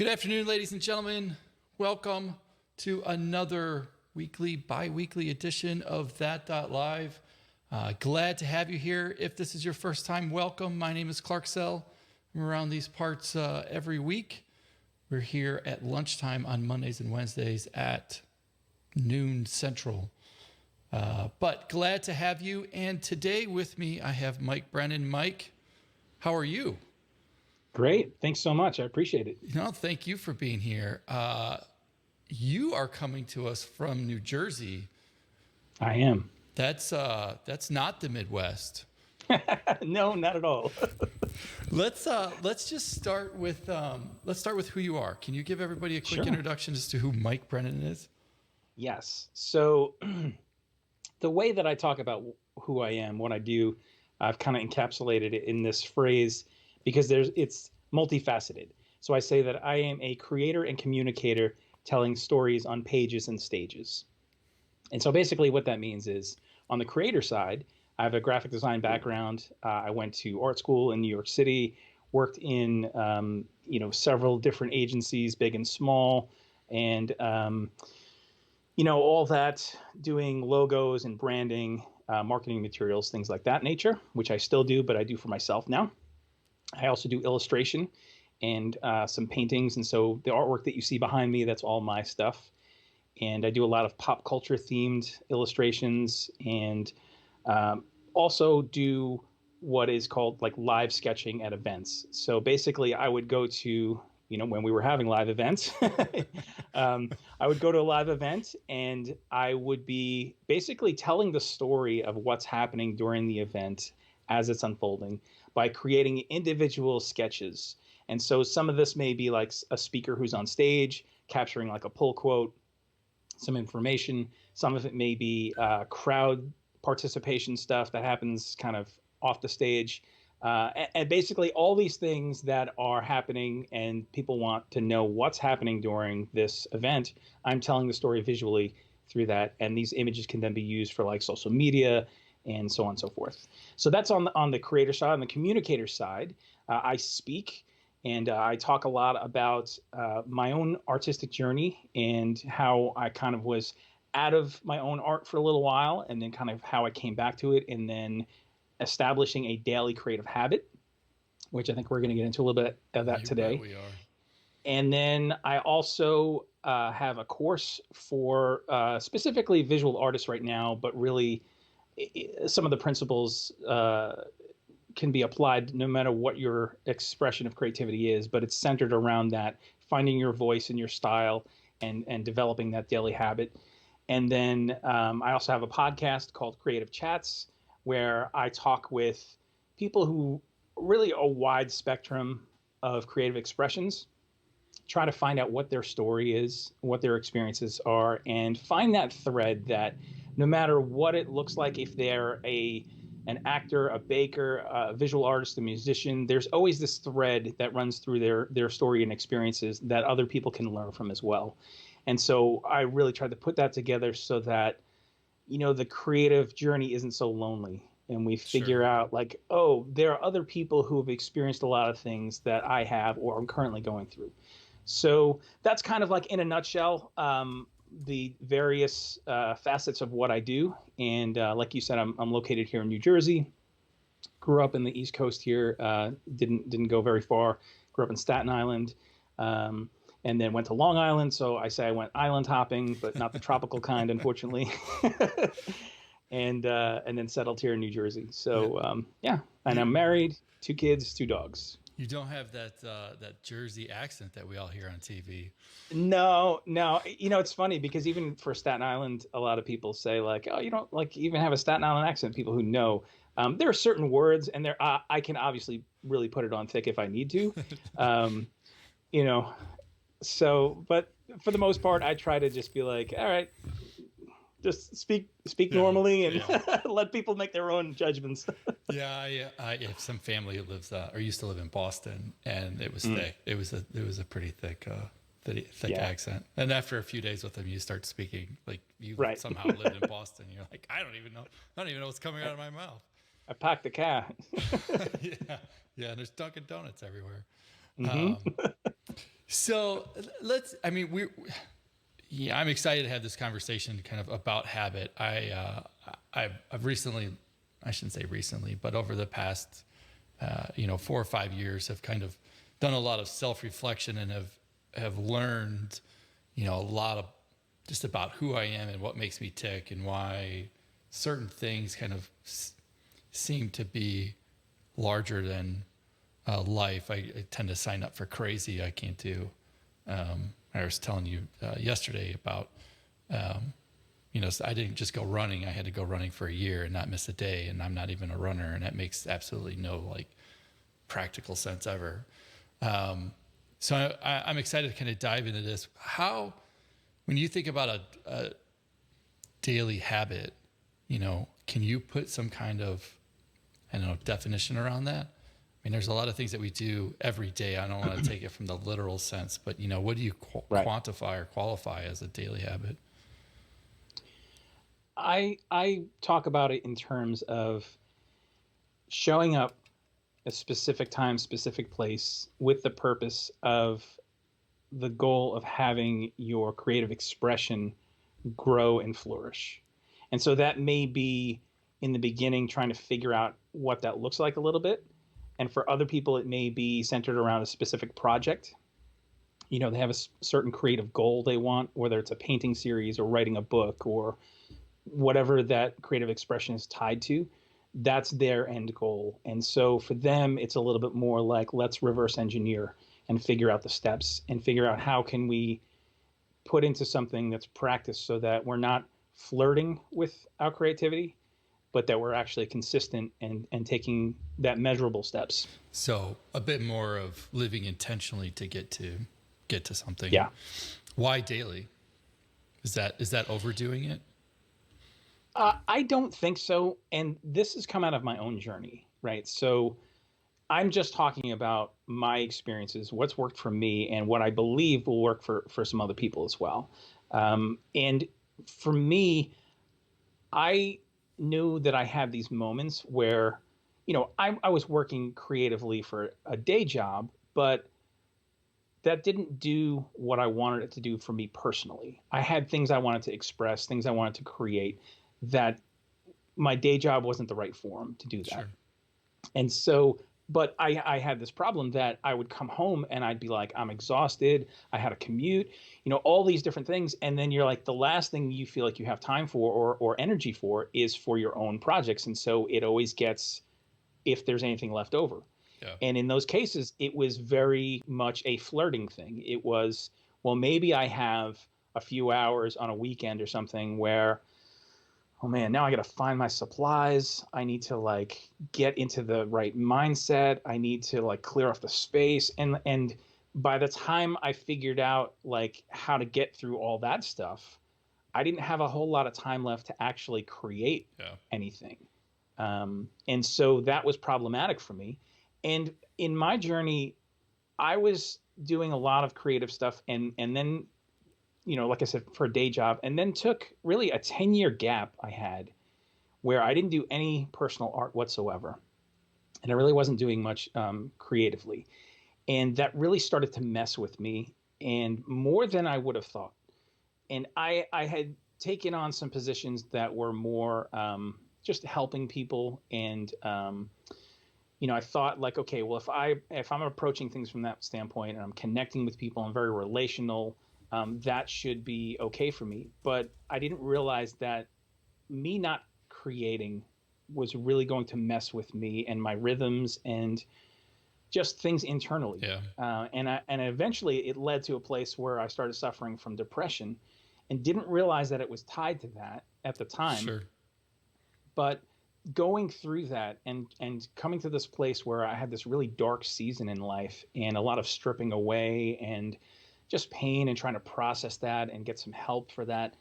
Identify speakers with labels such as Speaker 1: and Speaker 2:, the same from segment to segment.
Speaker 1: Good afternoon, ladies and gentlemen. Welcome to another bi-weekly edition of THAT.live. Glad to have you here. If this is your first time, welcome. My name is Clark Sell. I'm around these parts every week. We're here at lunchtime on Mondays and Wednesdays at noon Central. But glad to have you. And today with me, I have Mike Brennan. Mike, how are you?
Speaker 2: Great. Thanks so much. I appreciate it.
Speaker 1: Thank you for being here. You are coming to us from New Jersey.
Speaker 2: I am.
Speaker 1: That's not the Midwest.
Speaker 2: No, not at all.
Speaker 1: Let's just start with who you are. Can you give everybody a quick introduction as to who Mike Brennan is?
Speaker 2: Yes. So the way that I talk about who I am, what I do, I've kind of encapsulated it in this phrase because it's multifaceted. So I say that I am a creator and communicator telling stories on pages and stages. And so basically what that means is on the creator side, I have a graphic design background. I went to art school in New York City, worked in several different agencies, big and small, and all that, doing logos and branding, marketing materials, things like that nature, which I still do, but I do for myself now. I also do illustration and some paintings. And so the artwork that you see behind me, that's all my stuff. And I do a lot of pop culture themed illustrations and also do what is called like live sketching at events. So basically I would go to, when we were having live events, I would go to a live event and I would be basically telling the story of what's happening during the event as it's unfolding by creating individual sketches. And so some of this may be like a speaker who's on stage capturing like a pull quote, some information. Some of it may be crowd participation stuff that happens kind of off the stage. And basically all these things that are happening and people want to know what's happening during this event, I'm telling the story visually through that. And these images can then be used for like social media and so on and so forth. So that's on the creator side. On the communicator side, I speak and I talk a lot about my own artistic journey and how I kind of was out of my own art for a little while and then kind of how I came back to it and then establishing a daily creative habit, which I think we're going to get into a little bit of that today.
Speaker 1: We are. And
Speaker 2: then I also have a course for specifically visual artists right now, but really some of the principles can be applied no matter what your expression of creativity is, but it's centered around that, finding your voice and your style and developing that daily habit. And then I also have a podcast called Creative Chats where I talk with people who really a wide spectrum of creative expressions, try to find out what their story is, what their experiences are, and find that thread that no matter what it looks like, if they're an actor, a baker, a visual artist, a musician, there's always this thread that runs through their story and experiences that other people can learn from as well. And so I really tried to put that together so that, the creative journey isn't so lonely. And we figure out like, oh, there are other people who have experienced a lot of things that I have or I'm currently going through. So that's kind of like in a nutshell, the various facets of what I do. And like you said, I'm located here in New Jersey, grew up in the East Coast here, didn't go very far, grew up in Staten Island, and then went to Long Island. So I say I went island hopping, but not the tropical kind, unfortunately. And then settled here in New Jersey. So and I'm married, 2 kids, 2 dogs.
Speaker 1: You don't have that Jersey accent that we all hear on TV.
Speaker 2: No. It's funny because even for Staten Island, a lot of people say like, oh, you don't like even have a Staten Island accent. People who know, there are certain words and I can obviously really put it on thick if I need to, so, but for the most part, I try to just be like, all right, just speak normally and let people make their own judgments.
Speaker 1: I have some family who lives or used to live in Boston, and it was thick. It was a pretty thick accent. And after a few days with them, you start speaking like you somehow lived in Boston. You're like, I don't even know what's coming out of my mouth.
Speaker 2: I packed the car.
Speaker 1: Yeah. And there's Dunkin' Donuts everywhere. So I'm excited to have this conversation kind of about habit. I've recently, I shouldn't say recently, but over the past, 4 or 5 years have kind of done a lot of self-reflection and have learned, a lot of just about who I am and what makes me tick and why certain things kind of seem to be larger than life. I tend to sign up for crazy. I can't do. I was telling you yesterday about, so I didn't just go running. I had to go running for a year and not miss a day. And I'm not even a runner. And that makes absolutely no practical sense ever. So I'm excited to kind of dive into this. When you think about a daily habit, can you put some kind of, definition around that? I mean, there's a lot of things that we do every day. I don't want to take it from the literal sense, but what do you quantify or qualify as a daily habit?
Speaker 2: I talk about it in terms of showing up a specific time, specific place with the purpose of the goal of having your creative expression grow and flourish. And so that may be in the beginning trying to figure out what that looks like a little bit. And for other people, it may be centered around a specific project. They have a certain creative goal they want, whether it's a painting series or writing a book or whatever that creative expression is tied to. That's their end goal. And so for them, it's a little bit more like, let's reverse engineer and figure out the steps and figure out how can we put into something that's practiced so that we're not flirting with our creativity, but that we're actually consistent and taking that measurable steps.
Speaker 1: So a bit more of living intentionally to get to something.
Speaker 2: Yeah.
Speaker 1: Why daily? Is that overdoing it?
Speaker 2: I don't think so. And this has come out of my own journey, right? So I'm just talking about my experiences, what's worked for me, and what I believe will work for some other people as well. And for me, I knew that I had these moments where, I was working creatively for a day job, but that didn't do what I wanted it to do for me personally. I had things I wanted to express, things I wanted to create that my day job wasn't the right forum to do that.
Speaker 1: Sure.
Speaker 2: And so, but I had this problem that I would come home and I'd be like, I'm exhausted. I had a commute, all these different things. And then you're like, the last thing you feel like you have time for or energy for is for your own projects. And so it always gets, if there's anything left over.
Speaker 1: Yeah.
Speaker 2: And in those cases, it was very much a flirting thing. It was, well, maybe I have a few hours on a weekend or something where, oh man, now I got to find my supplies. I need to get into the right mindset. I need to clear off the space. And by the time I figured out how to get through all that stuff, I didn't have a whole lot of time left to actually create anything. And so that was problematic for me. And in my journey, I was doing a lot of creative stuff and then, like I said, for a day job, and then took really a 10-year gap I had where I didn't do any personal art whatsoever. And I really wasn't doing much creatively. And that really started to mess with me, and more than I would have thought. And I had taken on some positions that were more just helping people. And, I thought okay, well, if I'm approaching things from that standpoint and I'm connecting with people, I'm very relational, that should be okay for me. But I didn't realize that me not creating was really going to mess with me and my rhythms and just things internally.
Speaker 1: Yeah.
Speaker 2: And eventually it led to a place where I started suffering from depression and didn't realize that it was tied to that at the time.
Speaker 1: Sure.
Speaker 2: But going through that and coming to this place where I had this really dark season in life and a lot of stripping away and just pain and trying to process that and get some help for that,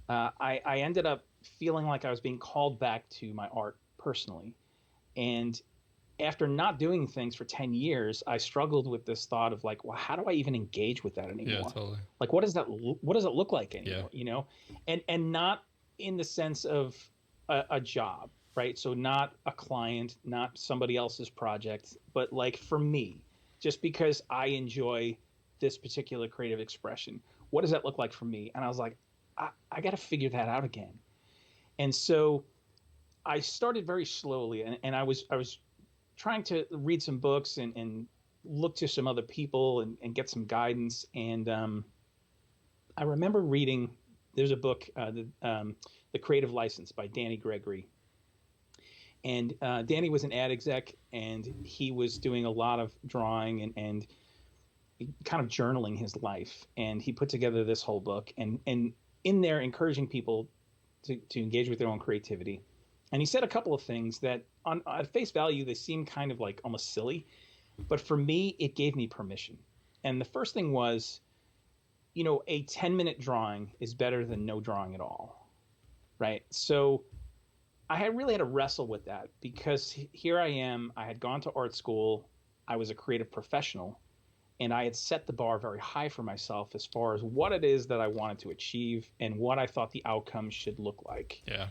Speaker 2: I ended up feeling like I was being called back to my art personally. And after not doing things for 10 years, I struggled with this thought of well, how do I even engage with that anymore?
Speaker 1: Yeah, totally.
Speaker 2: What does it look like anymore?
Speaker 1: Yeah.
Speaker 2: And not in the sense of a job, right? So not a client, not somebody else's project, but for me, just because I enjoy this particular creative expression. What does that look like for me? And I was like, I got to figure that out again. And so I started very slowly, and I was trying to read some books and look to some other people and get some guidance. And I remember reading, there's a book, The Creative License by Danny Gregory. And Danny was an ad exec, and he was doing a lot of drawing and kind of journaling his life. And he put together this whole book, and in there encouraging people to engage with their own creativity. And he said a couple of things that at face value, they seem kind of like almost silly, but for me, it gave me permission. And the first thing was, a 10-minute drawing is better than no drawing at all, right? So I had really had to wrestle with that, because here I am, I had gone to art school, I was a creative professional, and I had set the bar very high for myself as far as what it is that I wanted to achieve and what I thought the outcome should look like.
Speaker 1: Yeah.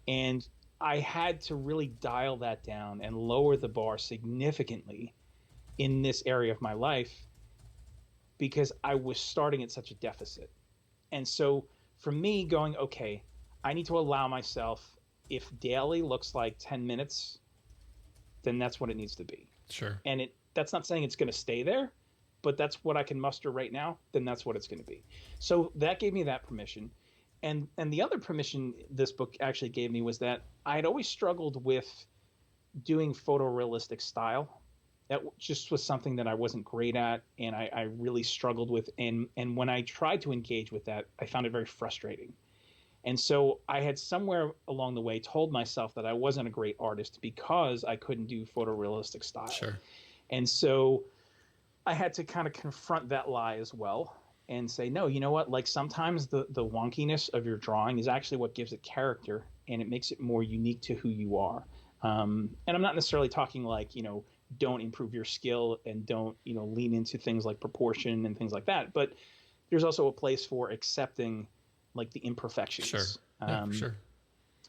Speaker 2: And I had to really dial that down and lower the bar significantly in this area of my life, because I was starting at such a deficit. And so for me, going, okay, I need to allow myself, if daily looks like 10 minutes, then that's what it needs to be.
Speaker 1: Sure.
Speaker 2: And that's not saying it's going to stay there, but that's what I can muster right now, then that's what it's going to be. So that gave me that permission. And the other permission this book actually gave me was that I had always struggled with doing photorealistic style. That just was something that I wasn't great at, and I really struggled with. And when I tried to engage with that, I found it very frustrating. And so I had somewhere along the way told myself that I wasn't a great artist because I couldn't do photorealistic style.
Speaker 1: Sure.
Speaker 2: And so I had to kind of confront that lie as well and say, no, you know what? Like, sometimes the wonkiness of your drawing is actually what gives it character, and it makes it more unique to who you are. And I'm not necessarily talking like, don't improve your skill and don't, lean into things like proportion and things like that. But there's also a place for accepting like the imperfections.
Speaker 1: Sure. Yeah, for sure.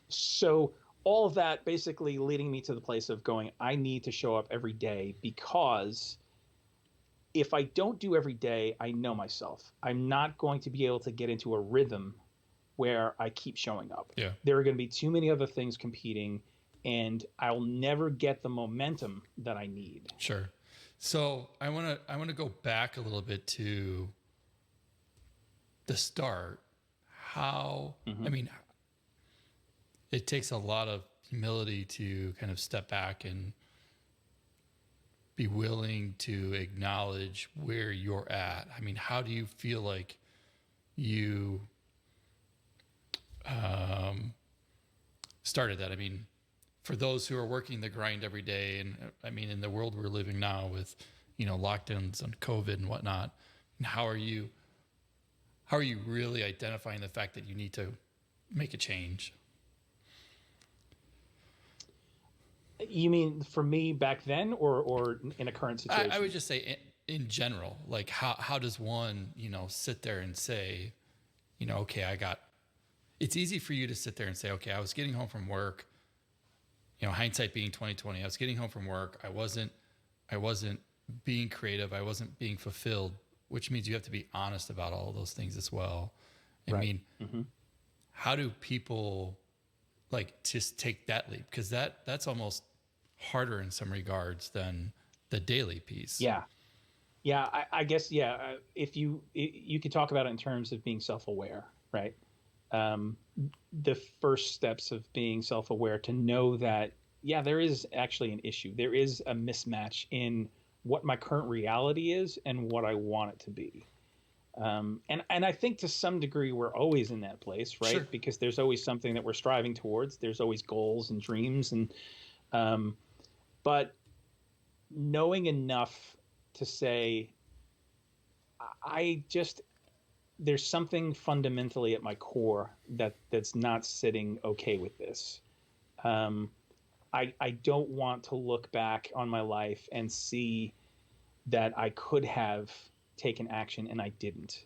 Speaker 2: So all of that basically leading me to the place of going, I need to show up every day, because if I don't do every day, I know myself. I'm not going to be able to get into a rhythm where I keep showing up.
Speaker 1: Yeah.
Speaker 2: There are going to be too many other things competing, and I'll never get the momentum that I need.
Speaker 1: Sure. So I want to go back a little bit to the start. How, I mean, it takes a lot of humility to kind of step back and be willing to acknowledge where you're at. I mean, how do you feel like you started that? I mean, for those who are working the grind every day, and I mean, in the world we're living now with, lockdowns and COVID and whatnot, and how are you really identifying the fact that you need to make a change?
Speaker 2: You mean for me back then, or in a current situation?
Speaker 1: I would just say in general, like how does one, sit there and say, okay, it's easy for you to sit there and say, okay, I was getting home from work, hindsight being 2020, I was getting home from work. I wasn't being creative. I wasn't being fulfilled, which means you have to be honest about all of those things as well. I mean, how do people like just take that leap? Because that's almost harder in some regards than the daily piece.
Speaker 2: Yeah. I guess, if you could talk about it in terms of being self-aware, right? The first steps of being self-aware to know that, there is actually an issue. There is a mismatch in what my current reality is and what I want it to be. And I think to some degree we're always in that place, right?
Speaker 1: Sure.
Speaker 2: Because there's always something that we're striving towards. There's always goals and dreams, and but knowing enough to say, there's something fundamentally at my core that's not sitting okay with this. I don't want to look back on my life and see that I could have taken action and I didn't.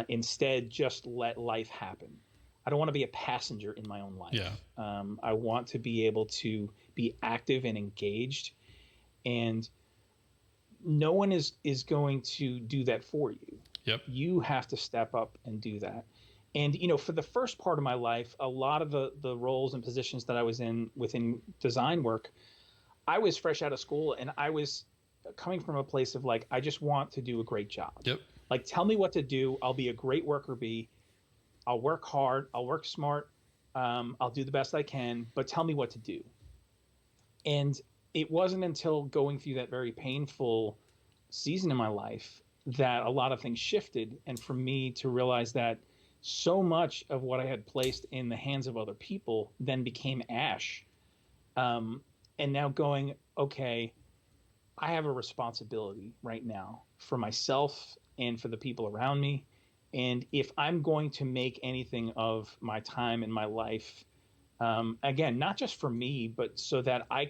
Speaker 2: Instead, just let life happen. I don't want to be a passenger in my own life.
Speaker 1: Yeah.
Speaker 2: I want to be able to be active and engaged. And no one is going to do that for you.
Speaker 1: Yep.
Speaker 2: You have to step up and do that. And for the first part of my life, a lot of the roles and positions that I was in within design work, I was fresh out of school, and I was coming from a place of like, I just want to do a great job.
Speaker 1: Yep.
Speaker 2: Like, tell me what to do. I'll be a great worker bee. I'll work hard. I'll work smart. I'll do the best I can, but tell me what to do. And it wasn't until going through that very painful season in my life that a lot of things shifted. And for me to realize that so much of what I had placed in the hands of other people then became ash. And now going, okay, I have a responsibility right now for myself and for the people around me. And if I'm going to make anything of my time in my life, again, not just for me, but so that I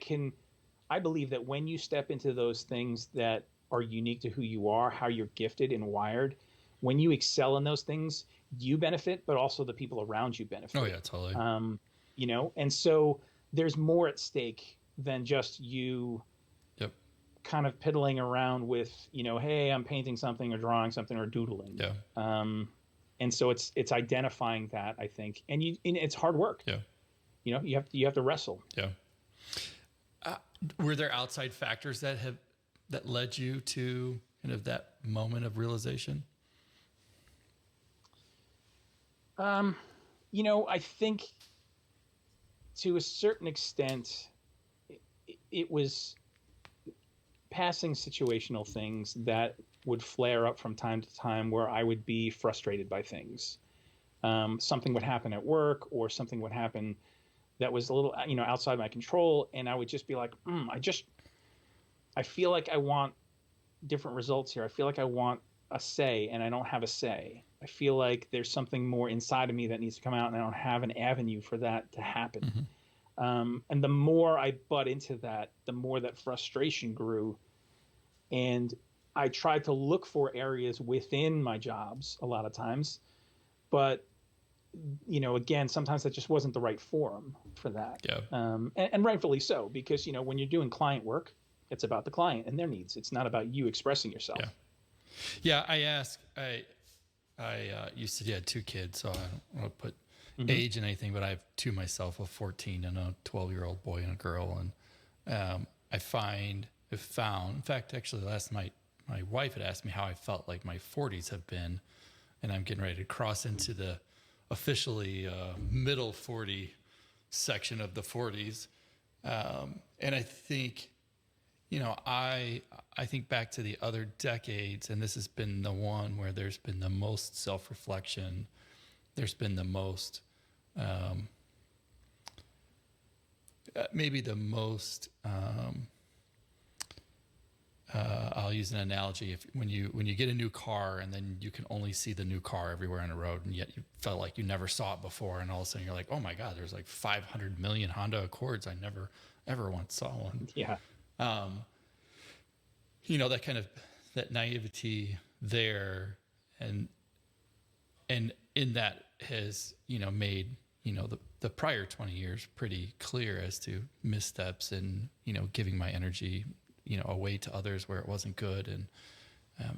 Speaker 2: believe that when you step into those things that are unique to who you are, how you're gifted and wired, when you excel in those things, you benefit, but also the people around you benefit.
Speaker 1: Oh yeah, totally.
Speaker 2: And so there's more at stake than just you
Speaker 1: Yep.
Speaker 2: kind of piddling around with, hey, I'm painting something or drawing something or doodling.
Speaker 1: Yeah.
Speaker 2: And so it's identifying that, I think, and it's hard work.
Speaker 1: Yeah.
Speaker 2: You have to wrestle.
Speaker 1: Yeah. Were there outside factors that led you to kind of that moment of realization?
Speaker 2: I think to a certain extent, it was passing situational things that would flare up from time to time where I would be frustrated by things. Something would happen at work, or something would happen that was a little, outside my control. And I would just be like, I feel like I want different results here. I feel like I want a say, and I don't have a say. I feel like there's something more inside of me that needs to come out, and I don't have an avenue for that to happen.
Speaker 1: Mm-hmm.
Speaker 2: And the more I butt into that, the more that frustration grew. And I tried to look for areas within my jobs a lot of times, but again, sometimes that just wasn't the right forum for that.
Speaker 1: Yeah.
Speaker 2: And rightfully so, because when you're doing client work, it's about the client and their needs. It's not about you expressing yourself.
Speaker 1: Yeah. You said you had 2 kids, so I don't want to put age in anything, but I have 2 myself, a 14 and a 12-year-old boy and a girl. And I found, in fact, actually last night, my wife had asked me how I felt like my 40s have been, and I'm getting ready to cross into the officially middle 40 section of the 40s. And I think, I think back to the other decades, and this has been the one where there's been the most self-reflection. There's been the most, maybe the most, I'll use an analogy. When you get a new car and then you can only see the new car everywhere on the road, and yet you felt like you never saw it before, and all of a sudden you're like, oh my God, there's like 500 million Honda Accords. I never ever once saw one.
Speaker 2: Yeah.
Speaker 1: That kind of, that naivety there, and in that has, made, the prior 20 years pretty clear as to missteps and, giving my energy, away to others where it wasn't good, and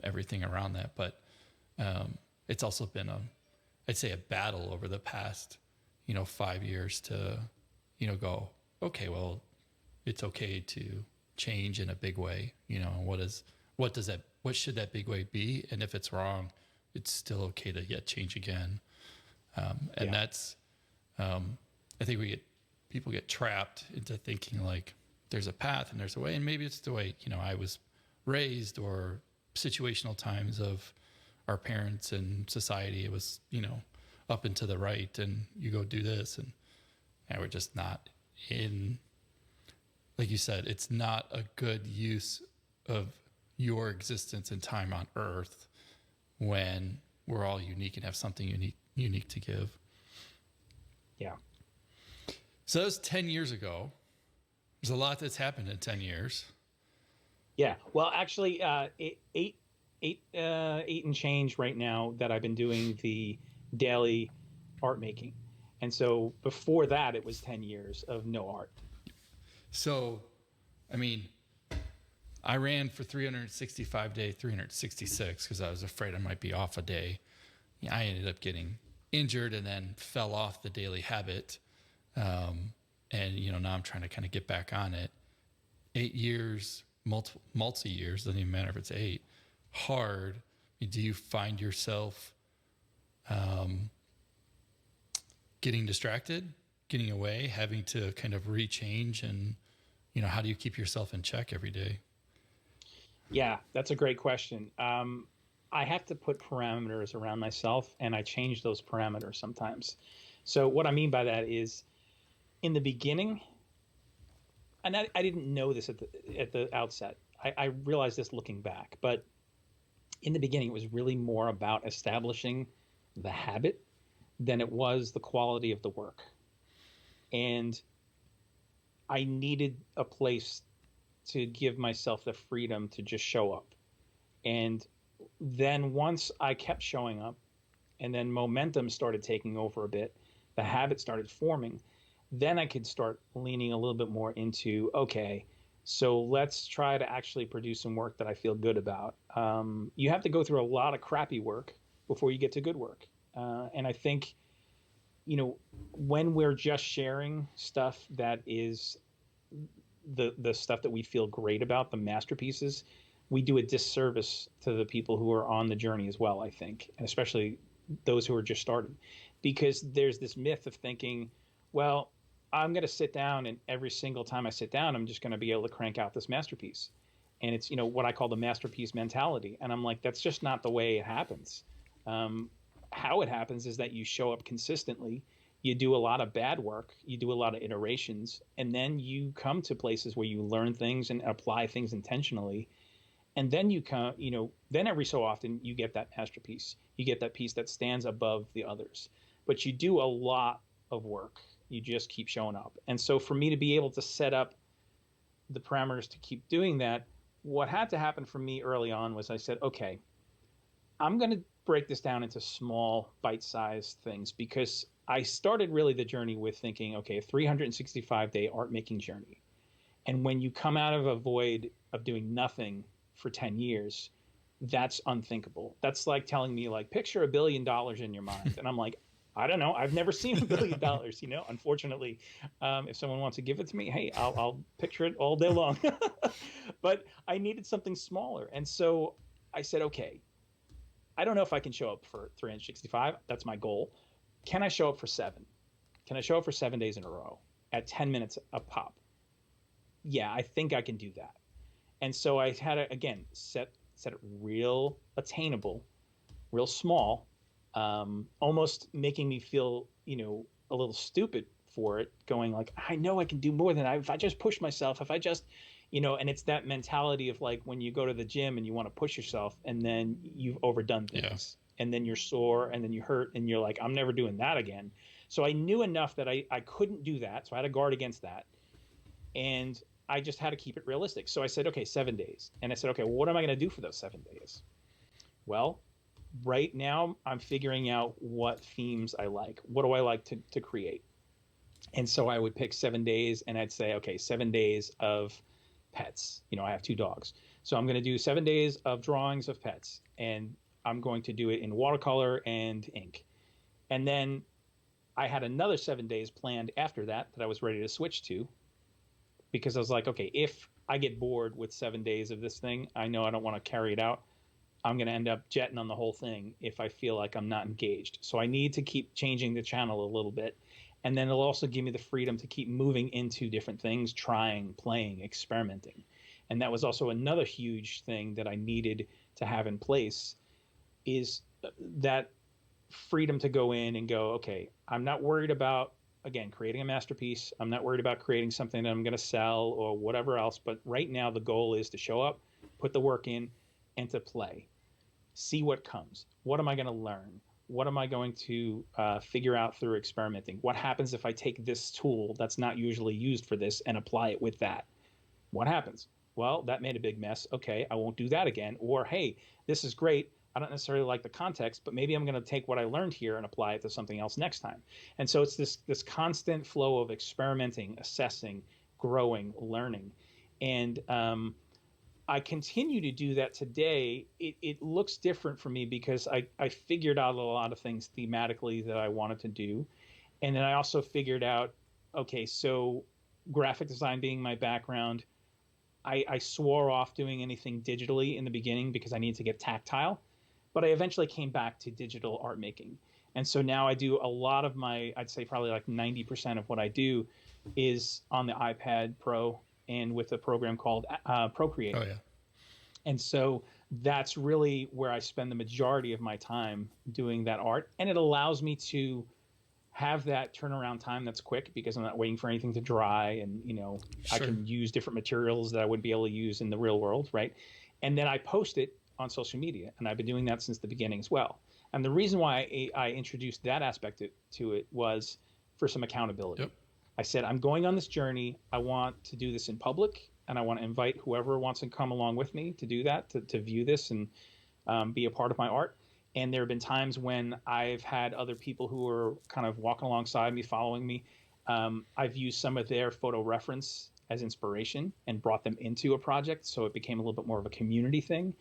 Speaker 1: everything around that. But it's also been I'd say a battle over the past, 5 years to, go, okay, well, it's okay to change in a big way. What should that big way be? And if it's wrong, it's still okay to yet change again. That's, I think people get trapped into thinking like there's a path and there's a way, and maybe it's the way, I was raised, or situational times of our parents and society. It was, up and to the right, and you go do this, and we're just not in, like you said, it's not a good use of your existence and time on earth when we're all unique and have something unique to give.
Speaker 2: Yeah.
Speaker 1: So that was 10 years ago. There's a lot that's happened in 10 years.
Speaker 2: Yeah. Well, actually, eight and change right now that I've been doing the daily art making. And so before that, it was 10 years of no art.
Speaker 1: So, I mean, I ran for 365 day, 366 because I was afraid I might be off a day. Yeah, I ended up getting injured and then fell off the daily habit. And now I'm trying to kind of get back on it. 8 years, multi years, doesn't even matter if it's 8, hard. Do you find yourself getting distracted, getting away, having to kind of rechange, and how do you keep yourself in check every day?
Speaker 2: Yeah, that's a great question. I have to put parameters around myself, and I change those parameters sometimes. So what I mean by that is, in the beginning, and I didn't know this at the outset. I realized this looking back, but in the beginning, it was really more about establishing the habit than it was the quality of the work. And I needed a place to give myself the freedom to just show up. And then once I kept showing up, and then momentum started taking over a bit, the habit started forming, then I could start leaning a little bit more into, okay, so let's try to actually produce some work that I feel good about. You have to go through a lot of crappy work before you get to good work. And I think, when we're just sharing stuff that is the stuff that we feel great about, the masterpieces, we do a disservice to the people who are on the journey as well, I think, and especially those who are just starting. Because there's this myth of thinking, well, I'm going to sit down, and every single time I sit down, I'm just going to be able to crank out this masterpiece. And it's, what I call the masterpiece mentality. And I'm like, that's just not the way it happens. How it happens is that you show up consistently, you do a lot of bad work, you do a lot of iterations, and then you come to places where you learn things and apply things intentionally. And then you come, then every so often you get that masterpiece. You get that piece that stands above the others. But you do a lot of work. You just keep showing up. And so for me to be able to set up the parameters to keep doing that, what had to happen for me early on was I said, okay, I'm going to break this down into small bite-sized things, because I started really the journey with thinking, okay, a 365-day art making journey. And when you come out of a void of doing nothing for 10 years, that's unthinkable. That's like telling me, like, picture $1 billion in your mind. And I'm like, I don't know. I've never seen $1 billion, unfortunately. If someone wants to give it to me, hey, I'll picture it all day long. But I needed something smaller. And so I said, okay, I don't know if I can show up for 365. That's my goal. Can I show up for 7? Can I show up for 7 days in a row at 10 minutes a pop? Yeah, I think I can do that. And so I had to, again, set it real attainable, real small, almost making me feel, a little stupid for it, going like, I know I can do more than if I just push myself, if I just, and it's that mentality of like when you go to the gym and you want to push yourself and then you've overdone things. Yeah. And then you're sore and then you hurt and you're like, I'm never doing that again. So I knew enough that I couldn't do that. So I had to guard against that. And I just had to keep it realistic. So I said, okay, 7 days. And I said, okay, well, what am I going to do for those 7 days? Well, right now I'm figuring out what themes I like. What do I like to create? And so I would pick 7 days and I'd say, okay, 7 days of pets. I have 2 dogs. So I'm going to do 7 days of drawings of pets, and I'm going to do it in watercolor and ink. And then I had another 7 days planned after that I was ready to switch to, because I was like, okay, if I get bored with 7 days of this thing, I know I don't want to carry it out. I'm going to end up jetting on the whole thing if I feel like I'm not engaged. So I need to keep changing the channel a little bit. And then it'll also give me the freedom to keep moving into different things, trying, playing, experimenting. And that was also another huge thing that I needed to have in place, is that freedom to go in and go, okay, I'm not worried about, again, creating a masterpiece. I'm not worried about creating something that I'm going to sell or whatever else. But right now the goal is to show up, put the work in, and to play. See what comes. What am I going to learn? What am I going to figure out through experimenting? What happens if I take this tool that's not usually used for this and apply it with that? What happens? Well, that made a big mess. Okay, I won't do that again. Or, hey, this is great. I don't necessarily like the context, but maybe I'm going to take what I learned here and apply it to something else next time. And so it's this constant flow of experimenting, assessing, growing, learning. And I continue to do that today. It looks different for me because I figured out a lot of things thematically that I wanted to do. And then I also figured out, okay, so graphic design being my background, I swore off doing anything digitally in the beginning because I needed to get tactile, but I eventually came back to digital art making. And so now I do a lot of my, I'd say probably like 90% of what I do is on the iPad Pro and with a program called Procreate.
Speaker 1: Oh yeah.
Speaker 2: And so that's really where I spend the majority of my time doing that art. And it allows me to have that turnaround time that's quick because I'm not waiting for anything to dry, and I can use different materials that I wouldn't be able to use in the real world, right? And then I post it on social media, and I've been doing that since the beginning as well. And the reason why I introduced that aspect to it was for some accountability.
Speaker 1: Yep.
Speaker 2: I said, I'm going on this journey. I want to do this in public, and I want to invite whoever wants to come along with me to do that, to view this and be a part of my art. And there have been times when I've had other people who are kind of walking alongside me, following me. I've used some of their photo reference as inspiration and brought them into a project. So it became a little bit more of a community thing.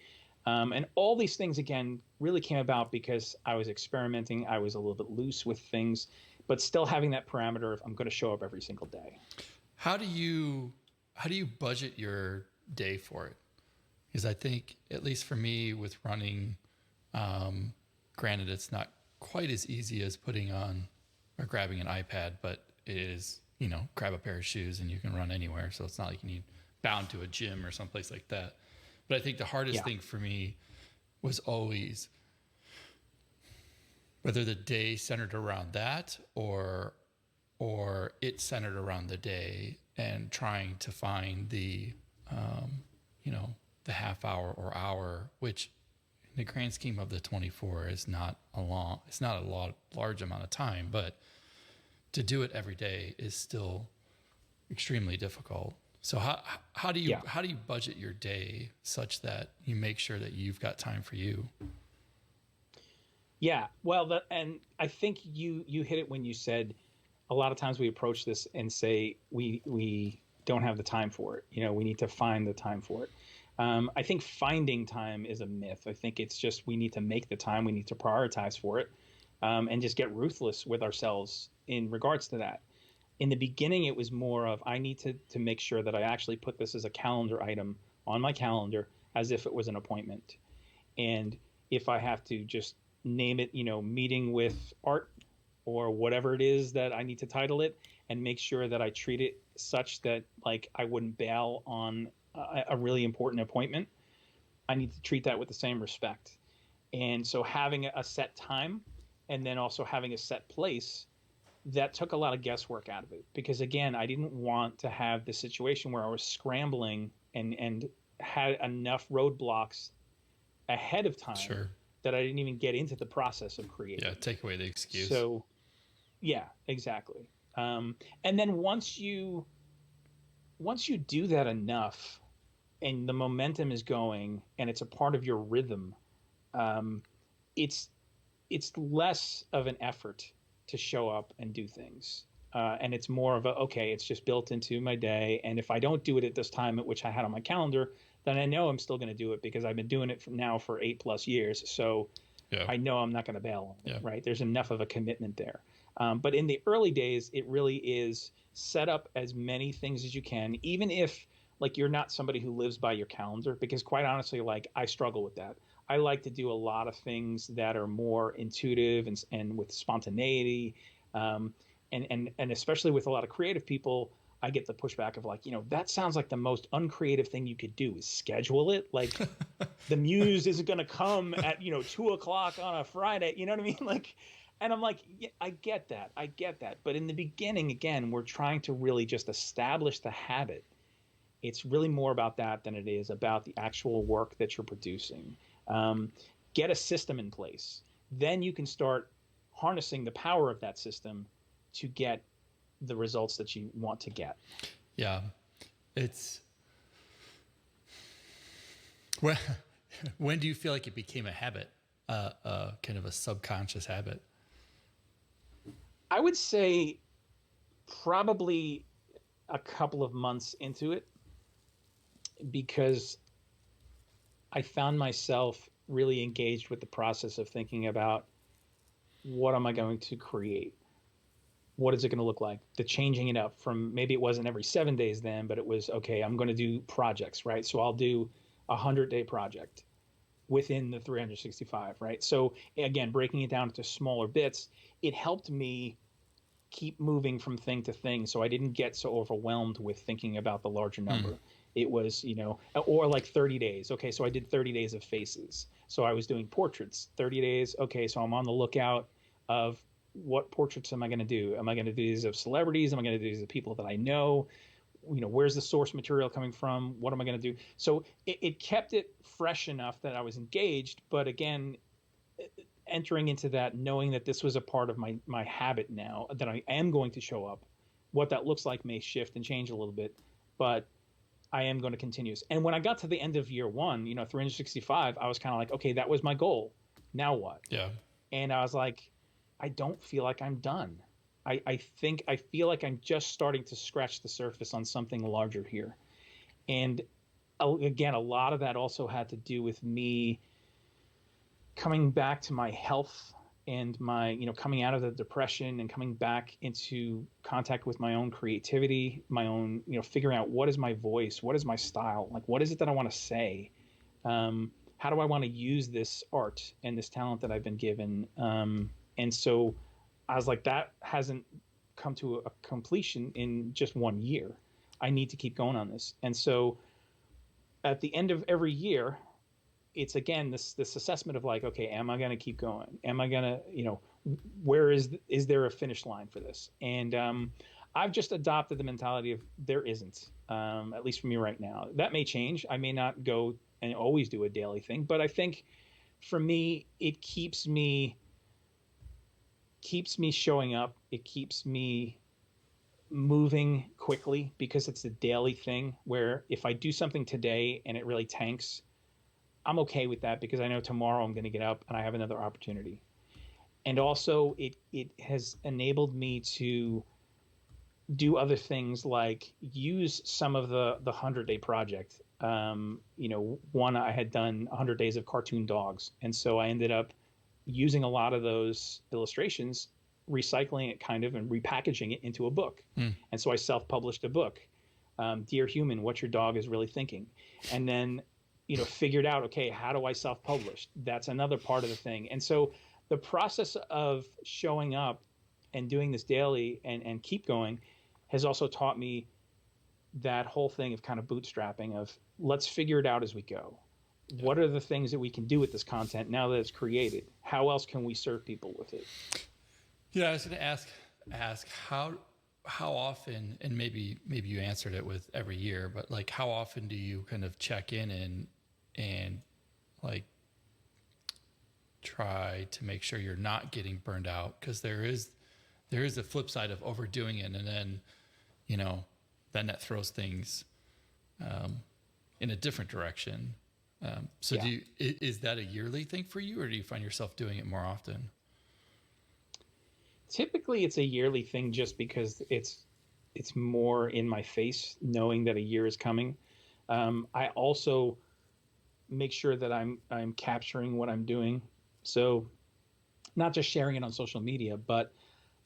Speaker 2: And all these things, again, really came about because I was experimenting. I was a little bit loose with things, but still having that parameter of I'm going to show up every single day.
Speaker 1: How do you budget your day for it? Because I think, at least for me with running, granted, it's not quite as easy as putting on or grabbing an iPad, but it is, grab a pair of shoes and you can run anywhere. So it's not like you need bound to a gym or someplace like that. But I think the hardest thing for me was always whether the day centered around that or it centered around the day, and trying to find the, the half hour or hour, which in the grand scheme of the 24 is not it's not a large amount of time, but to do it every day is still extremely difficult. So how do you budget your day such that you make sure that you've got time for you?
Speaker 2: Yeah, well, and I think you hit it when you said a lot of times we approach this and say we don't have the time for it. We need to find the time for it. I think finding time is a myth. I think it's just we need to make the time. We need to prioritize for it, and just get ruthless with ourselves in regards to that. In the beginning, it was more of I need to make sure that I actually put this as a calendar item on my calendar as if it was an appointment. And if I have to just name it, meeting with art or whatever it is that I need to title it, and make sure that I treat it such that like I wouldn't bail on a really important appointment, I need to treat that with the same respect. And so having a set time and then also having a set place, that took a lot of guesswork out of it, because again, I didn't want to have the situation where I was scrambling and had enough roadblocks ahead of time that I didn't even get into the process of creating.
Speaker 1: Yeah, take away the excuse.
Speaker 2: So yeah, exactly. And then once you do that enough and the momentum is going and it's a part of your rhythm, it's less of an effort to show up and do things. And it's more of it's just built into my day. And if I don't do it at this time at which I had on my calendar, then I know I'm still going to do it because I've been doing it for 8+ years. So I know I'm not going to bail on it, right? There's enough of a commitment there. But in the early days, it really is set up as many things as you can, even if like you're not somebody who lives by your calendar, because quite honestly, like I struggle with that. I like to do a lot of things that are more intuitive and with spontaneity. And especially with a lot of creative people, I get the pushback of like, that sounds like the most uncreative thing you could do is schedule it. Like the muse isn't going to come at, 2:00 on a Friday. You know what I mean? Like, and I'm like, yeah, I get that. But in the beginning, again, we're trying to really just establish the habit. It's really more about that than it is about the actual work that you're producing. Get a system in place. Then you can start harnessing the power of that system to get the results that you want to get.
Speaker 1: Yeah. It's when do you feel like it became a habit, kind of a subconscious habit?
Speaker 2: I would say probably a couple of months into it, because I found myself really engaged with the process of thinking about what am I going to create? What is it going to look like? The changing it up from maybe it wasn't every 7 days then, but it was okay, I'm going to do projects, right? So I'll do a 100-day project within the 365, right? So again, breaking it down into smaller bits, it helped me keep moving from thing to thing so I didn't get so overwhelmed with thinking about the larger number. It was, or like 30 days. Okay, so I did 30 days of faces. So I was doing portraits, 30 days. Okay, so I'm on the lookout of what portraits am I going to do? Am I going to do these of celebrities? Am I going to do these of people that I know? Where's the source material coming from? What am I going to do? So it kept it fresh enough that I was engaged. But again, entering into that, knowing that this was a part of my habit now, that I am going to show up. What that looks like may shift and change a little bit, but I am going to continue. And when I got to the end of year one, 365, I was kind of like, okay, that was my goal. Now what?
Speaker 1: Yeah.
Speaker 2: And I was like, I don't feel like I'm done. I feel like I'm just starting to scratch the surface on something larger here. And again, a lot of that also had to do with me coming back to my health and my, coming out of the depression and coming back into contact with my own creativity, my own, figuring out what is my voice, what is my style, like what is it that I want to say, how do I want to use this art and this talent that I've been given, and so I was like, that hasn't come to a completion in just 1 year. I need to keep going on this, and so at the end of every year, it's again this assessment of like, okay, am I going to keep going? Am I going to, where is there a finish line for this? And I've just adopted the mentality of there isn't, at least for me right now. That may change. I may not go and always do a daily thing, but I think for me, it keeps me showing up. It keeps me moving quickly because it's a daily thing where if I do something today and it really tanks, I'm okay with that because I know tomorrow I'm going to get up and I have another opportunity. And also it has enabled me to do other things like use some of the 100-day project. One, I had done 100 days of cartoon dogs. And so I ended up using a lot of those illustrations, recycling it kind of and repackaging it into a book. And so I self-published a book, Dear Human, What Your Dog Is Really Thinking. And then figured out, okay, how do I self-publish? That's another part of the thing. And so the process of showing up and doing this daily and keep going has also taught me that whole thing of kind of bootstrapping of let's figure it out as we go. Yeah. What are the things that we can do with this content now that it's created? How else can we serve people with it?
Speaker 1: Yeah, I was going to ask how often, and maybe you answered it with every year, but like how often do you kind of check in and like try to make sure you're not getting burned out? Because there is a flip side of overdoing it, and then then that throws things in a different direction. So yeah. Is that a yearly thing for you, or do you find yourself doing it more often?
Speaker 2: Typically it's a yearly thing just because it's more in my face knowing that a year is coming. I also make sure that I'm capturing what I'm doing. So not just sharing it on social media, but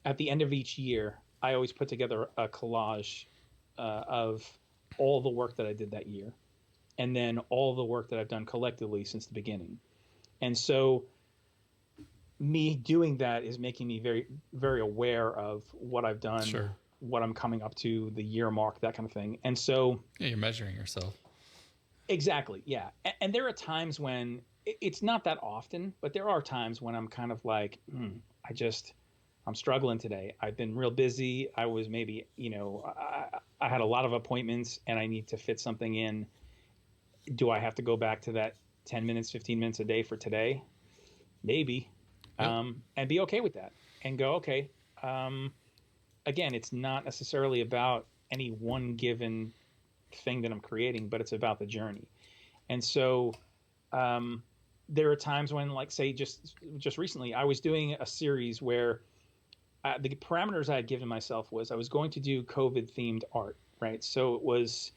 Speaker 2: at the end of each year, I always put together a collage of all the work that I did that year, and then all the work that I've done collectively since the beginning. And so me doing that is making me very, very aware of what I've done,
Speaker 1: sure,
Speaker 2: what I'm coming up to, the year mark, that kind of thing. And so
Speaker 1: yeah, you're measuring yourself.
Speaker 2: Exactly. Yeah. And there are times when it's not that often, but there are times when I'm kind of like, I'm struggling today. I've been real busy. I was maybe, I had a lot of appointments and I need to fit something in. Do I have to go back to that 10 minutes, 15 minutes a day for today? Maybe. Yep. And be okay with that and go, okay. Again, it's not necessarily about any one given thing that I'm creating, but it's about the journey. And so there are times when, like, say, just recently, I was doing a series where the parameters I had given myself was I was going to do COVID themed art, right? So it was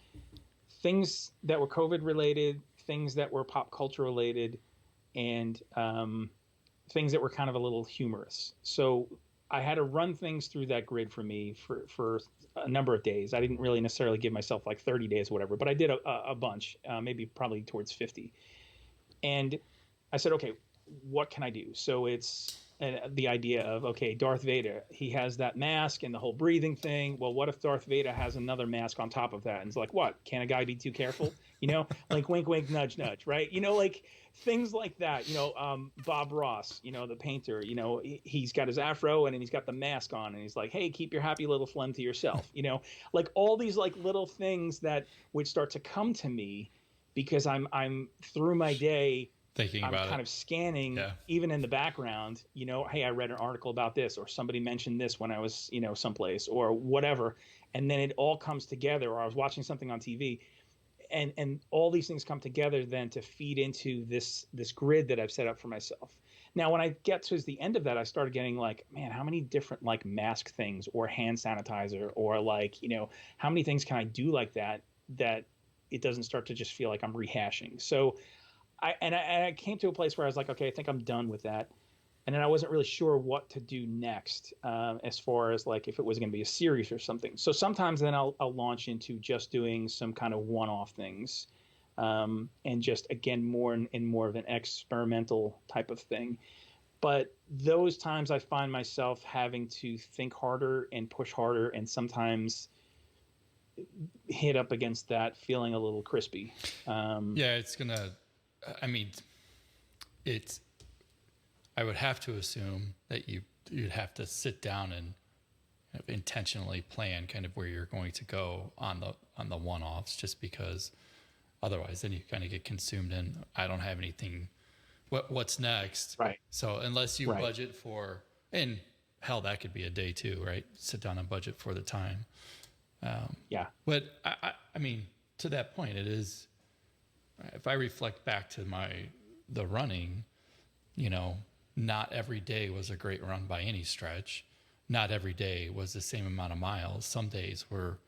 Speaker 2: things that were COVID related, things that were pop culture related, and things that were kind of a little humorous. So I had to run things through that grid for me for a number of days. I didn't really necessarily give myself like 30 days or whatever, but I did a bunch, maybe probably towards 50. And I said, okay, what can I do? So it's the idea of, okay, Darth Vader, he has that mask and the whole breathing thing. Well, what if Darth Vader has another mask on top of that? And it's like, what? Can a guy be too careful? Like wink, wink, nudge, nudge, right? Like things like that. Bob Ross, the painter, he's got his afro and he's got the mask on and he's like, hey, keep your happy little phlegm to yourself. Like all these like little things that would start to come to me because I'm through my day
Speaker 1: thinking about
Speaker 2: I'm kind of scanning, even in the background, hey, I read an article about this, or somebody mentioned this when I was, someplace or whatever. And then it all comes together, or I was watching something on TV, and all these things come together then to feed into this grid that I've set up for myself. Now, when I get towards the end of that, I started getting like, man, how many different like mask things or hand sanitizer or like, how many things can I do like that it doesn't start to just feel like I'm rehashing. So I came to a place where I was like, okay, I think I'm done with that. And then I wasn't really sure what to do next, as far as like if it was going to be a series or something. So sometimes then I'll launch into just doing some kind of one-off things, and just again more of an experimental type of thing. But those times I find myself having to think harder and push harder, and sometimes hit up against that feeling a little crispy.
Speaker 1: It's gonna. I mean, I would have to assume that you'd have to sit down and kind of intentionally plan kind of where you're going to go on the one-offs, just because otherwise then you kind of get consumed in, I don't have anything. What's next?
Speaker 2: Right.
Speaker 1: So unless you budget for, and hell, that could be a day too, right? Sit down and budget for the time. But I mean, to that point, it is. If I reflect back to the running, not every day was a great run by any stretch. Not every day was the same amount of miles. Some days were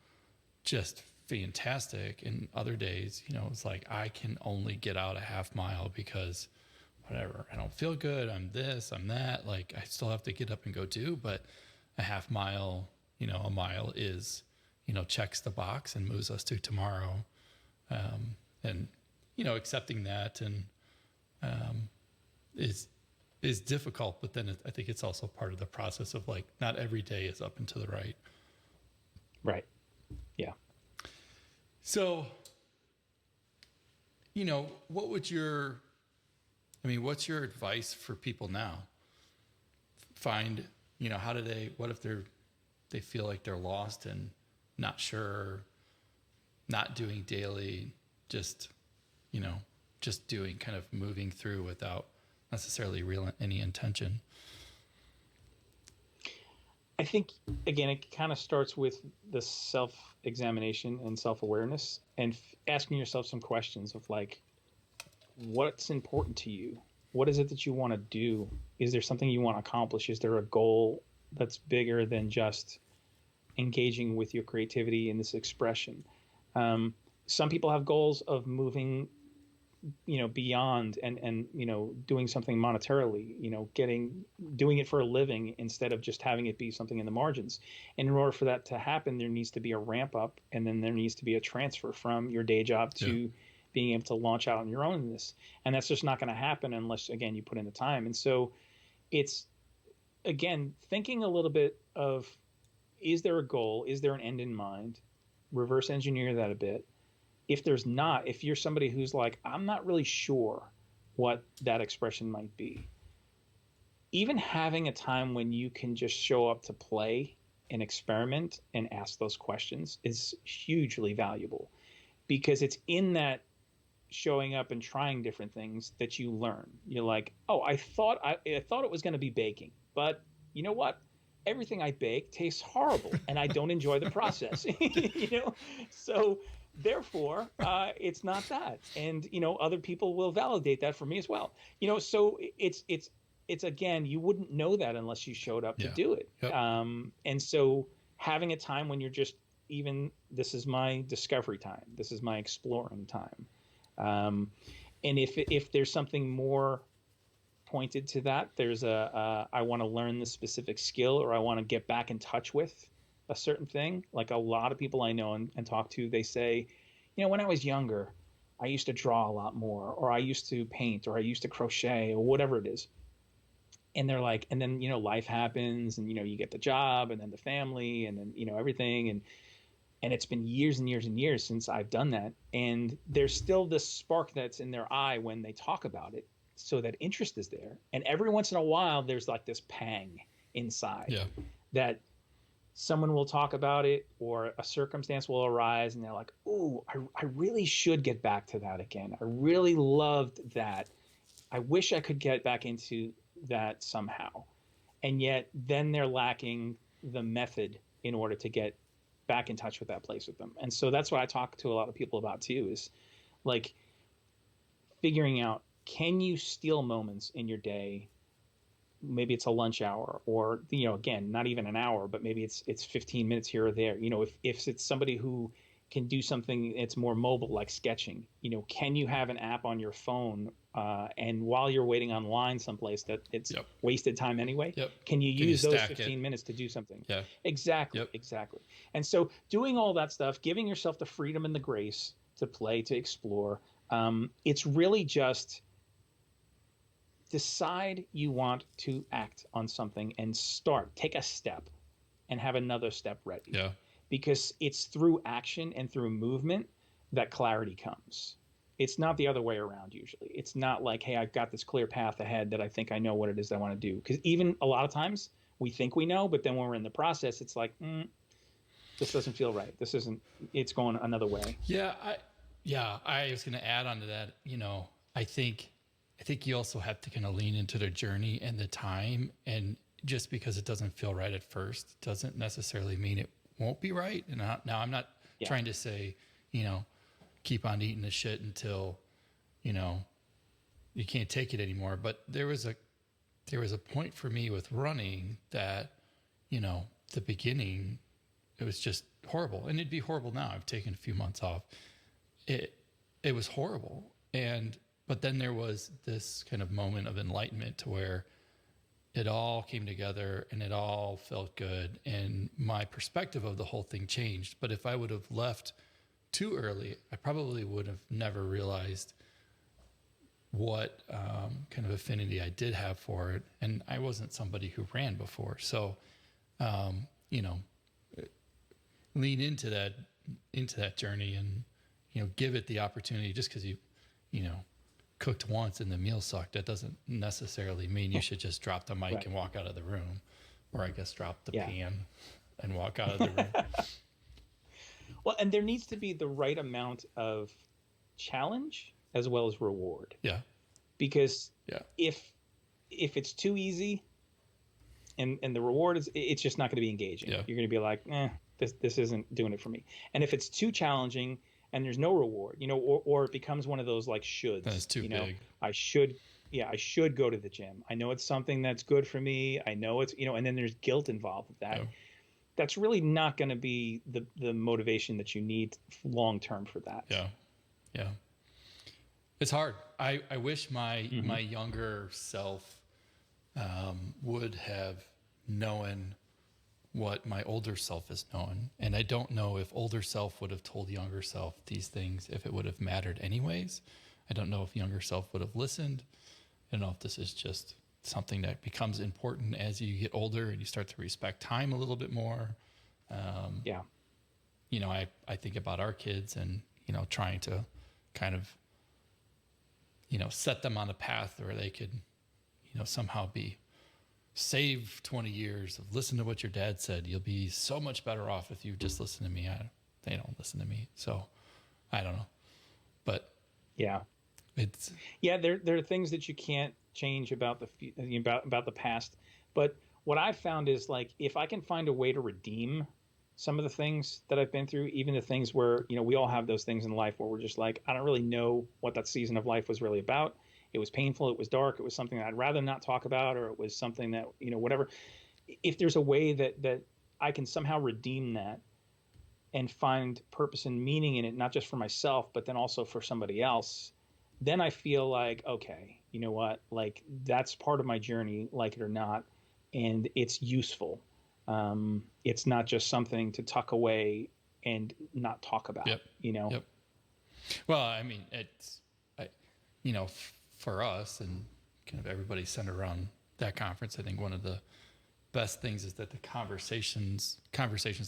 Speaker 1: just fantastic, and other days, it's like I can only get out a half mile because whatever, I don't feel good. I'm this, I'm that. Like I still have to get up and go do, but a half mile, a mile is, checks the box and moves us to tomorrow, and accepting that and is difficult, but then I think it's also part of the process of like not every day is up and to the right.
Speaker 2: Right. Yeah.
Speaker 1: So, what's your advice for people now? Find, what if they feel like they're lost and not sure, not doing daily, just doing kind of moving through without necessarily any intention?
Speaker 2: I think, again, it kind of starts with the self-examination and self-awareness and asking yourself some questions of like, what's important to you? What is it that you want to do? Is there something you want to accomplish? Is there a goal that's bigger than just engaging with your creativity in this expression? Some people have goals of moving beyond and doing something monetarily, doing it for a living instead of just having it be something in the margins. And in order for that to happen, there needs to be a ramp up, and then there needs to be a transfer from your day job to being able to launch out on your own in this. And that's just not going to happen unless, again, you put in the time. And so it's, again, thinking a little bit of, is there a goal? Is there an end in mind? Reverse engineer that a bit. If there's not, if you're somebody who's like, I'm not really sure what that expression might be, even having a time when you can just show up to play and experiment and ask those questions is hugely valuable, because it's in that showing up and trying different things that you learn. You're like, oh, I thought it was going to be baking, but you know what? Everything I bake tastes horrible and I don't enjoy the process. So therefore, it's not that. And, other people will validate that for me as well. So it's again, you wouldn't know that unless you showed up to do it.
Speaker 1: Yep.
Speaker 2: And so having a time when you're just this is my discovery time. This is my exploring time. And if there's something more pointed to that, there's I want to learn this specific skill, or I want to get back in touch with a certain thing. Like a lot of people I know and talk to, they say, when I was younger, I used to draw a lot more, or I used to paint, or I used to crochet, or whatever it is. And they're like, and then, life happens, and, you get the job, and then the family, and then, everything. And it's been years and years and years since I've done that. And there's still this spark that's in their eye when they talk about it. So that interest is there. And every once in a while, there's like this pang inside that someone will talk about it, or a circumstance will arise, and they're like, "Ooh, I really should get back to that again. I really loved that. I wish I could get back into that somehow." And yet then they're lacking the method in order to get back in touch with that place with them. And so that's what I talk to a lot of people about too, is like figuring out, can you steal moments in your day? Maybe it's a lunch hour, or, again, not even an hour, but maybe it's 15 minutes here or there. If it's somebody who can do something that's more mobile, like sketching, can you have an app on your phone, and while you're waiting online someplace that it's wasted time anyway, can you use those 15 minutes to do something? Exactly. And so doing all that stuff, giving yourself the freedom and the grace to play, to explore, it's really just decide you want to act on something and take a step and have another step ready. Because it's through action and through movement that clarity comes. It's not the other way around usually. It's not like, hey, I've got this clear path ahead that I think I know what it is I want to do. Because even a lot of times we think we know, but then when we're in the process, it's like, this doesn't feel right. It's going another way.
Speaker 1: I was going to add on to that. I think you also have to kind of lean into the journey and the time. And just because it doesn't feel right at first doesn't necessarily mean it won't be right. And now I'm not trying to say, keep on eating the shit until, you can't take it anymore. But there was a point for me with running that, the beginning, it was just horrible. And it'd be horrible now. I've taken a few months off. It was horrible. But then there was this kind of moment of enlightenment to where it all came together and it all felt good. And my perspective of the whole thing changed. But if I would have left too early, I probably would have never realized what kind of affinity I did have for it. And I wasn't somebody who ran before. So, lean into that journey and, give it the opportunity. Just because you cooked once and the meal sucked, that doesn't necessarily mean you should just drop the mic and walk out of the room, or I guess drop the pan and walk out of the room.
Speaker 2: Well, and there needs to be the right amount of challenge as well as reward. Because if it's too easy and the reward it's just not going to be engaging. You're going to be like, this isn't doing it for me. And if it's too challenging and there's no reward, or it becomes one of those like shoulds.
Speaker 1: That's too big.
Speaker 2: I should go to the gym. I know it's something that's good for me. I know it's, and then there's guilt involved with that. That's really not going to be the motivation that you need long term for that.
Speaker 1: It's hard. I wish my younger self would have known what my older self is known. And I don't know if older self would have told younger self these things, if it would have mattered anyways. I don't know if younger self would have listened. I don't know if this is just something that becomes important as you get older and you start to respect time a little bit more. I think about our kids and, trying to kind of, set them on a path where they could, somehow save 20 years of listen to what your dad said. You'll be so much better off if you just listen to me. They don't listen to me. So I don't know, but
Speaker 2: there are things that you can't change about the past. But what I've found is, like, if I can find a way to redeem some of the things that I've been through, even the things where, we all have those things in life where we're just like, I don't really know what that season of life was really about. It was painful. It was dark. It was something that I'd rather not talk about, or it was something that, whatever. If there's a way that I can somehow redeem that and find purpose and meaning in it, not just for myself, but then also for somebody else, then I feel like, okay, you know what? Like that's part of my journey, like it or not, and it's useful. It's not just something to tuck away and not talk about,
Speaker 1: Yep.
Speaker 2: you know?
Speaker 1: Yep. Well, I mean, you know, for us and kind of everybody centered around that conference, I think one of the best things is that the conversations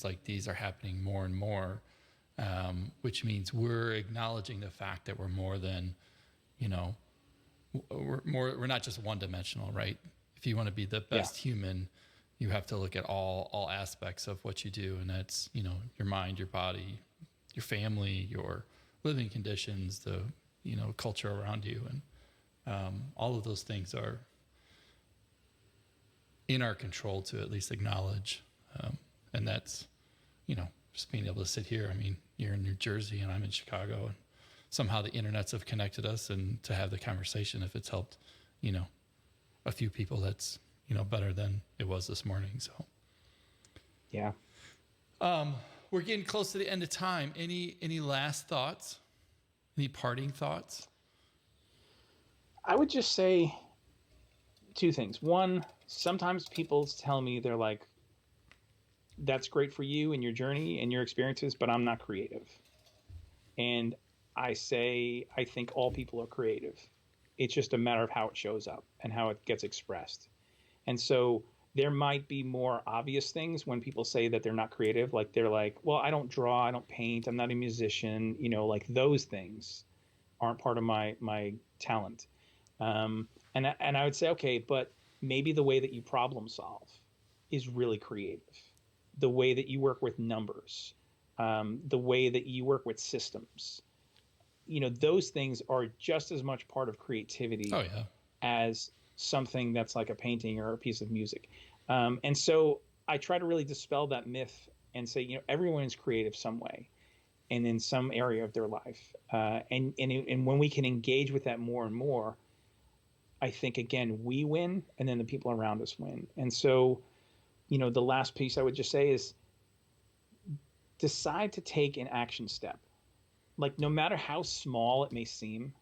Speaker 1: like these are happening more and more, which means we're acknowledging the fact that we're more than, you know, we're not just one dimensional, right? If you want to be the best human, you have to look at all aspects of what you do, and that's, you know, your mind, your body, your family, your living conditions, the, you know, culture around you, and all of those things are in our control to at least acknowledge, and that's, you know, just being able to sit here. I mean, you're in New Jersey and I'm in Chicago, and somehow the internets have connected us, and to have the conversation, if it's helped, you know, a few people, that's, you know, better than it was this morning. So
Speaker 2: Yeah.
Speaker 1: We're getting close to the end of time. Any last thoughts? Any parting thoughts?
Speaker 2: I would just say two things. One, sometimes people tell me, they're like, that's great for you and your journey and your experiences, but I'm not creative. And I say, I think all people are creative. It's just a matter of how it shows up and how it gets expressed. And so there might be more obvious things when people say that they're not creative. Like they're like, well, I don't draw, I don't paint, I'm not a musician. You know, like those things aren't part of my talent. And I would say, okay, but maybe the way that you problem solve is really creative. The way that you work with numbers, the way that you work with systems, you know, those things are just as much part of creativity as something that's like a painting or a piece of music. And so I try to really dispel that myth and say, you know, everyone is creative some way and in some area of their life. And when we can engage with that more and more, I think, again, we win and then the people around us win. And so, you know, the last piece I would just say is decide to take an action step. Like no matter how small it may seem,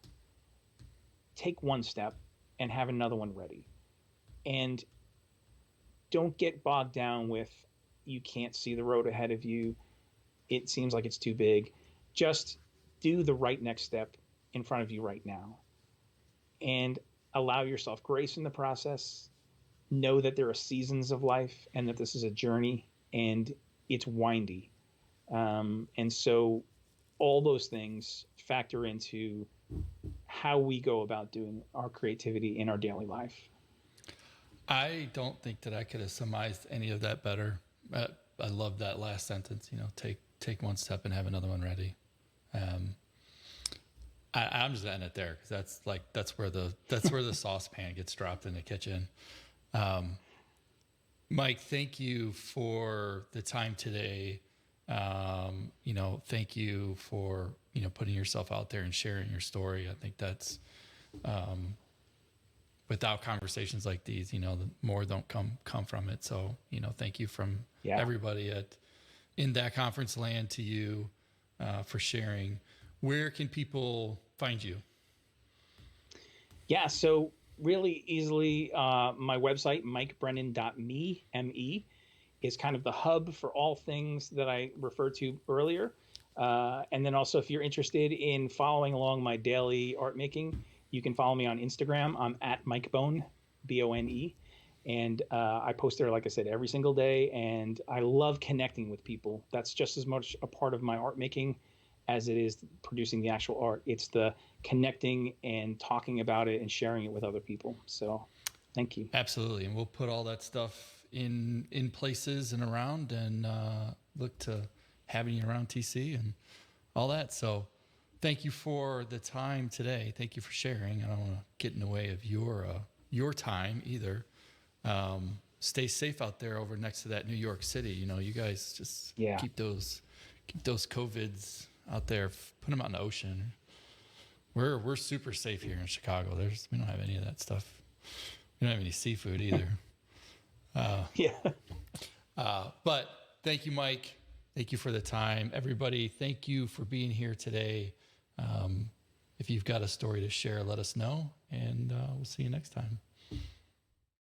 Speaker 2: take one step and have another one ready. And don't get bogged down with you can't see the road ahead of you. It seems like it's too big. Just do the right next step in front of you right now. And allow yourself grace in the process. Know that there are seasons of life and that this is a journey and it's windy. And so all those things factor into how we go about doing our creativity in our daily life.
Speaker 1: I don't think that I could have surmised any of that better. I love that last sentence, you know, take one step and have another one ready. I'm just ending it there because that's where the saucepan gets dropped in the kitchen. Mike, thank you for the time today. You know, thank you for, you know, putting yourself out there and sharing your story. I think that's, without conversations like these, you know, the more don't come from it. So, you know, thank you from everybody in that conference land to you, for sharing. Where can people find you?
Speaker 2: Yeah. So really easily, my website, mikebrennan.me, M-E, is kind of the hub for all things that I referred to earlier. And then also, if you're interested in following along my daily art making, you can follow me on Instagram. I'm at MikeBone, B-O-N-E. And I post there, like I said, every single day. And I love connecting with people. That's just as much a part of my art making as it is producing the actual art. It's the connecting and talking about it and sharing it with other people. So thank you.
Speaker 1: Absolutely. And we'll put all that stuff in places and around, and look to having you around TC and all that. So thank you for the time today. Thank you for sharing. I don't want to get in the way of your time either. Stay safe out there over next to that New York City. You know, you guys just keep those COVIDs out there, put them out in the ocean. We're super safe here in Chicago. We don't have any of that stuff. We don't have any seafood either. But thank you, Mike. Thank you for the time. Everybody, thank you for being here today. If you've got a story to share, let us know, and we'll see you next time.